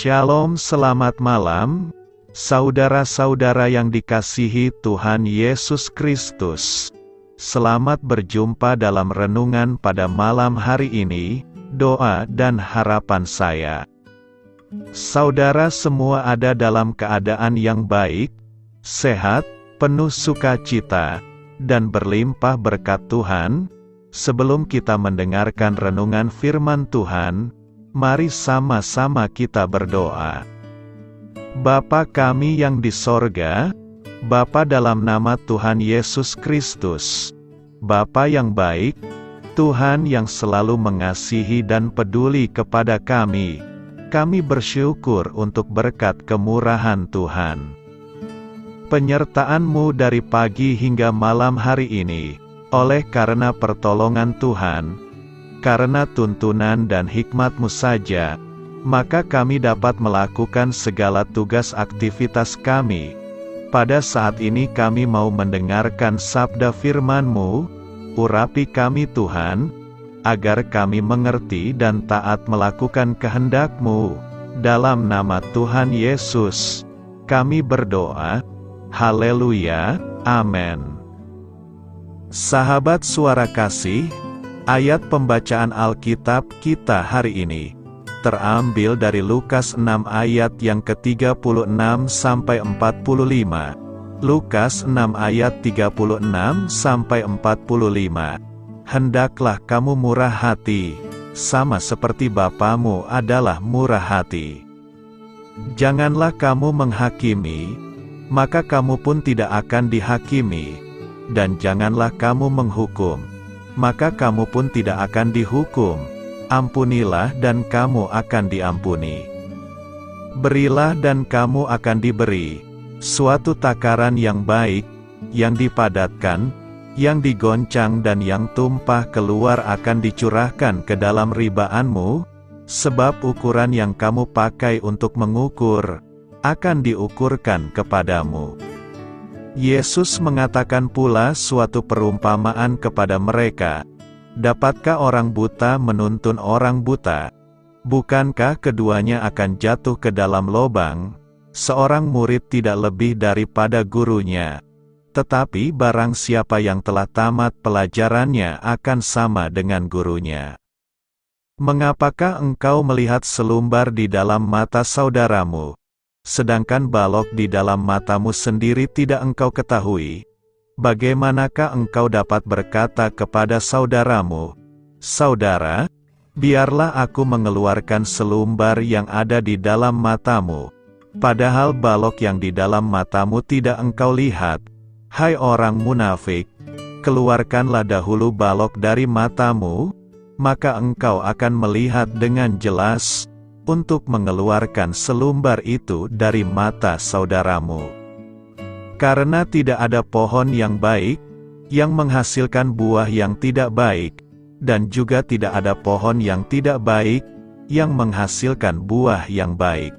Shalom, selamat malam, saudara-saudara yang dikasihi Tuhan Yesus Kristus. Selamat berjumpa dalam renungan pada malam hari ini. Doa dan harapan saya, saudara semua ada dalam keadaan yang baik, sehat, penuh sukacita, dan berlimpah berkat Tuhan. Sebelum kita mendengarkan renungan firman Tuhan, mari sama-sama kita berdoa. Bapa kami yang di sorga, Bapa dalam nama Tuhan Yesus Kristus, Bapa yang baik, Tuhan yang selalu mengasihi dan peduli kepada kami bersyukur untuk berkat kemurahan Tuhan. Penyertaan-Mu dari pagi hingga malam hari ini, oleh karena pertolongan Tuhan, karena tuntunan dan hikmat-Mu saja, maka kami dapat melakukan segala tugas aktivitas kami. Pada saat ini kami mau mendengarkan sabda firman-Mu, urapi kami Tuhan, agar kami mengerti dan taat melakukan kehendak-Mu. Dalam nama Tuhan Yesus, kami berdoa. Haleluya, amin. Sahabat suara kasih, ayat pembacaan Alkitab kita hari ini terambil dari Lukas 6 ayat yang ke-36 sampai 45. Lukas 6 ayat 36 sampai 45. Hendaklah kamu murah hati, sama seperti Bapamu adalah murah hati. Janganlah kamu menghakimi, maka kamu pun tidak akan dihakimi. Dan janganlah kamu menghukum, maka kamu pun tidak akan dihukum. Ampunilah dan kamu akan diampuni. Berilah dan kamu akan diberi. Suatu takaran yang baik, yang dipadatkan, yang digoncang dan yang tumpah keluar akan dicurahkan ke dalam ribaanmu, sebab ukuran yang kamu pakai untuk mengukur, akan diukurkan kepadamu. Yesus mengatakan pula suatu perumpamaan kepada mereka. Dapatkah orang buta menuntun orang buta? Bukankah keduanya akan jatuh ke dalam lobang? Seorang murid tidak lebih daripada gurunya. Tetapi barang siapa yang telah tamat pelajarannya akan sama dengan gurunya. Mengapakah engkau melihat selumbar di dalam mata saudaramu, sedangkan balok di dalam matamu sendiri tidak engkau ketahui? Bagaimanakah engkau dapat berkata kepada saudaramu, "Saudara, biarlah aku mengeluarkan selumbar yang ada di dalam matamu," padahal balok yang di dalam matamu tidak engkau lihat? Hai orang munafik, keluarkanlah dahulu balok dari matamu, maka engkau akan melihat dengan jelas untuk mengeluarkan selumbar itu dari mata saudaramu. Karena tidak ada pohon yang baik, yang menghasilkan buah yang tidak baik, dan juga tidak ada pohon yang tidak baik, yang menghasilkan buah yang baik.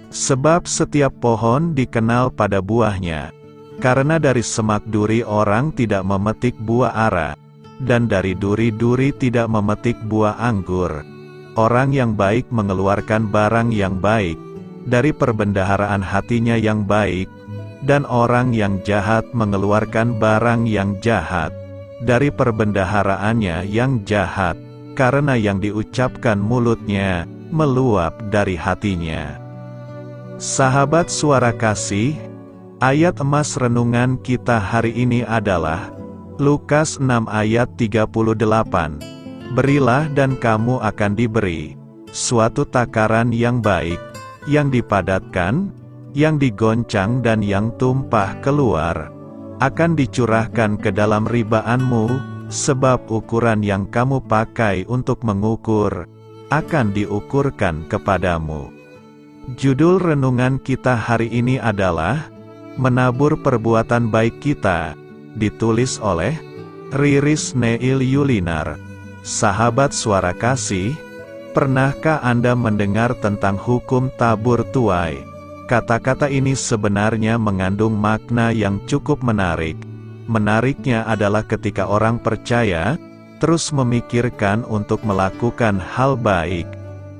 Sebab setiap pohon dikenal pada buahnya, karena dari semak duri orang tidak memetik buah ara, dan dari duri-duri tidak memetik buah anggur. Orang yang baik mengeluarkan barang yang baik, dari perbendaharaan hatinya yang baik, dan orang yang jahat mengeluarkan barang yang jahat, dari perbendaharaannya yang jahat, karena yang diucapkan mulutnya, meluap dari hatinya. Sahabat suara kasih, ayat emas renungan kita hari ini adalah Lukas 6 ayat 38. Berilah dan kamu akan diberi. Suatu takaran yang baik, yang dipadatkan, yang digoncang dan yang tumpah keluar, akan dicurahkan ke dalam ribaanmu, sebab ukuran yang kamu pakai untuk mengukur, akan diukurkan kepadamu. Judul renungan kita hari ini adalah Menabur Perbuatan Baik Kita, ditulis oleh Riris Neil Yulinar. Sahabat suara kasih, pernahkah Anda mendengar tentang hukum tabur tuai? Kata-kata ini sebenarnya mengandung makna yang cukup menarik. Menariknya adalah ketika orang percaya terus memikirkan untuk melakukan hal baik,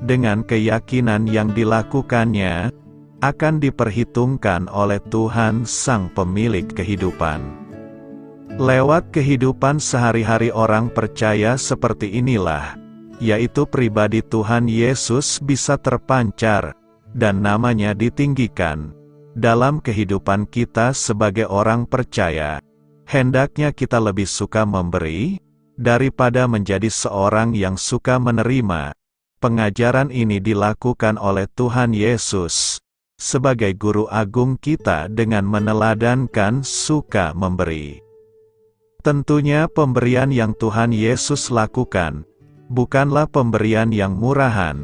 dengan keyakinan yang dilakukannya, akan diperhitungkan oleh Tuhan Sang Pemilik kehidupan. Lewat kehidupan sehari-hari orang percaya seperti inilah, yaitu pribadi Tuhan Yesus bisa terpancar, dan namanya ditinggikan. Dalam kehidupan kita sebagai orang percaya, hendaknya kita lebih suka memberi, daripada menjadi seorang yang suka menerima. Pengajaran ini dilakukan oleh Tuhan Yesus, sebagai Guru Agung kita dengan meneladankan suka memberi. Tentunya pemberian yang Tuhan Yesus lakukan, bukanlah pemberian yang murahan.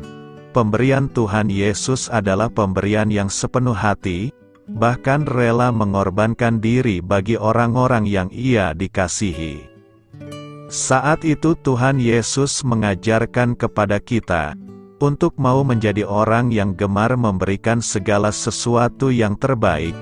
Pemberian Tuhan Yesus adalah pemberian yang sepenuh hati, bahkan rela mengorbankan diri bagi orang-orang yang Ia dikasihi. Saat itu Tuhan Yesus mengajarkan kepada kita, untuk mau menjadi orang yang gemar memberikan segala sesuatu yang terbaik.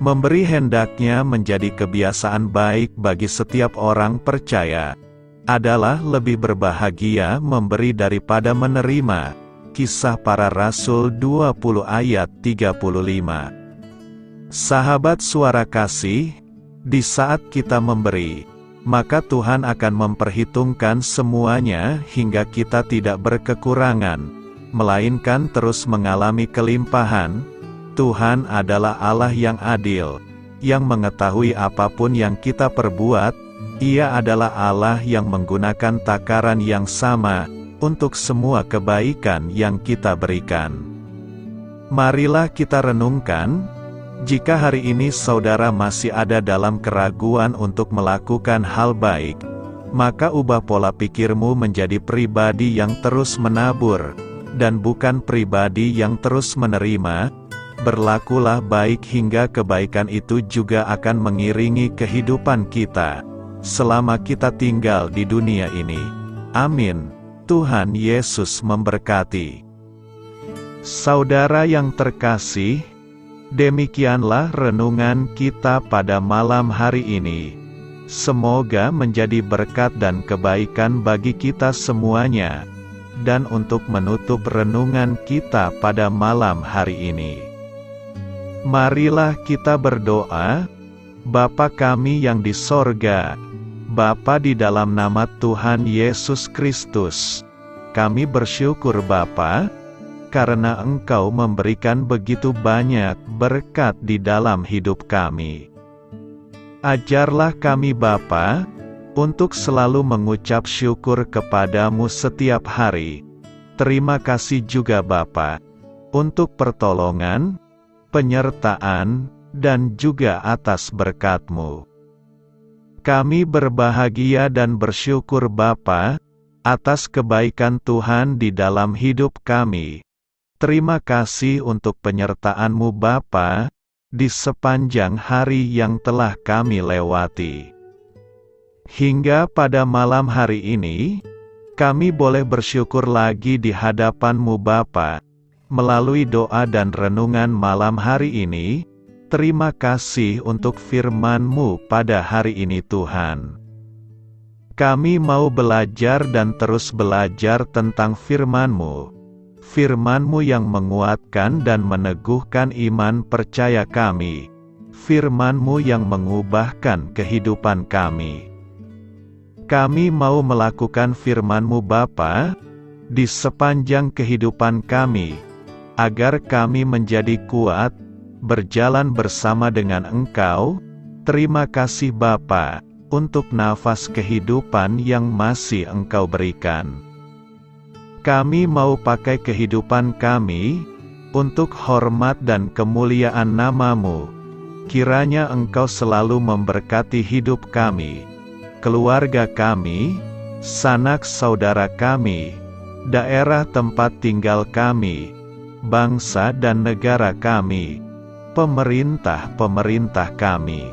Memberi hendaknya menjadi kebiasaan baik bagi setiap orang percaya. Adalah lebih berbahagia memberi daripada menerima. Kisah Para Rasul 20 ayat 35. Sahabat suara kasih, di saat kita memberi, maka Tuhan akan memperhitungkan semuanya hingga kita tidak berkekurangan, melainkan terus mengalami kelimpahan. Tuhan adalah Allah yang adil, yang mengetahui apapun yang kita perbuat. Ia adalah Allah yang menggunakan takaran yang sama, untuk semua kebaikan yang kita berikan. Marilah kita renungkan, jika hari ini saudara masih ada dalam keraguan untuk melakukan hal baik, maka ubah pola pikirmu menjadi pribadi yang terus menabur, dan bukan pribadi yang terus menerima. Berlakulah baik hingga kebaikan itu juga akan mengiringi kehidupan kita, selama kita tinggal di dunia ini. Amin. Tuhan Yesus memberkati. Saudara yang terkasih, demikianlah renungan kita pada malam hari ini. Semoga menjadi berkat dan kebaikan bagi kita semuanya. Dan untuk menutup renungan kita pada malam hari ini, marilah kita berdoa. Bapa kami yang di sorga, Bapa, di dalam nama Tuhan Yesus Kristus, kami bersyukur Bapa, karena Engkau memberikan begitu banyak berkat di dalam hidup kami. Ajarlah kami Bapa, untuk selalu mengucap syukur kepadamu setiap hari. Terima kasih juga Bapa, untuk pertolongan, penyertaan, dan juga atas berkat-Mu. Kami berbahagia dan bersyukur Bapa, atas kebaikan Tuhan di dalam hidup kami. Terima kasih untuk penyertaan-Mu Bapa, di sepanjang hari yang telah kami lewati. Hingga pada malam hari ini, kami boleh bersyukur lagi di hadapan-Mu Bapa, melalui doa dan renungan malam hari ini. Terima kasih untuk firman-Mu pada hari ini Tuhan. Kami mau belajar dan terus belajar tentang firman-Mu. Firman-Mu yang menguatkan dan meneguhkan iman percaya kami. Firman-Mu yang mengubahkan kehidupan kami. Kami mau melakukan firman-Mu Bapa, di sepanjang kehidupan kami, agar kami menjadi kuat, berjalan bersama dengan Engkau. Terima kasih Bapa, untuk nafas kehidupan yang masih Engkau berikan. Kami mau pakai kehidupan kami, untuk hormat dan kemuliaan nama-Mu. Kiranya Engkau selalu memberkati hidup kami, keluarga kami, sanak saudara kami, daerah tempat tinggal kami, bangsa dan negara kami, pemerintah-pemerintah kami.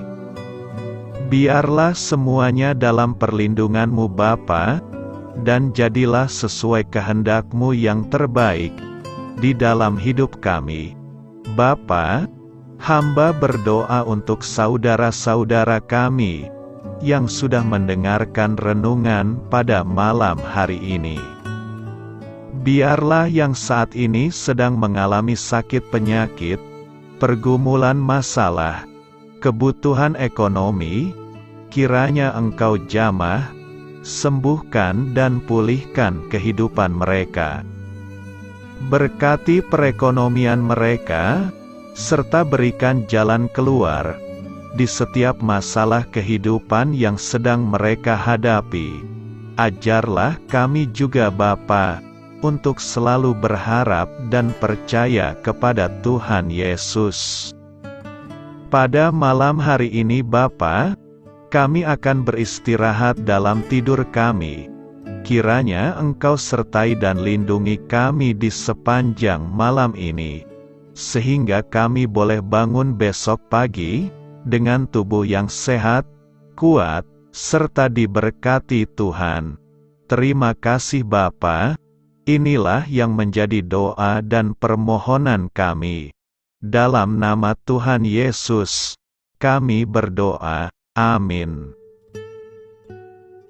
Biarlah semuanya dalam perlindungan-Mu Bapa, dan jadilah sesuai kehendak-Mu yang terbaik, di dalam hidup kami. Bapa, hamba berdoa untuk saudara-saudara kami, yang sudah mendengarkan renungan pada malam hari ini. Biarlah yang saat ini sedang mengalami sakit penyakit, pergumulan masalah, kebutuhan ekonomi, kiranya Engkau jamah, sembuhkan dan pulihkan kehidupan mereka. Berkati perekonomian mereka, serta berikan jalan keluar di setiap masalah kehidupan yang sedang mereka hadapi. Ajarlah kami juga Bapa, untuk selalu berharap dan percaya kepada Tuhan Yesus. Pada malam hari ini Bapa, kami akan beristirahat dalam tidur kami. Kiranya Engkau sertai dan lindungi kami di sepanjang malam ini, sehingga kami boleh bangun besok pagi dengan tubuh yang sehat, kuat, serta diberkati Tuhan. Terima kasih Bapa. Inilah yang menjadi doa dan permohonan kami. Dalam nama Tuhan Yesus, kami berdoa. Amin.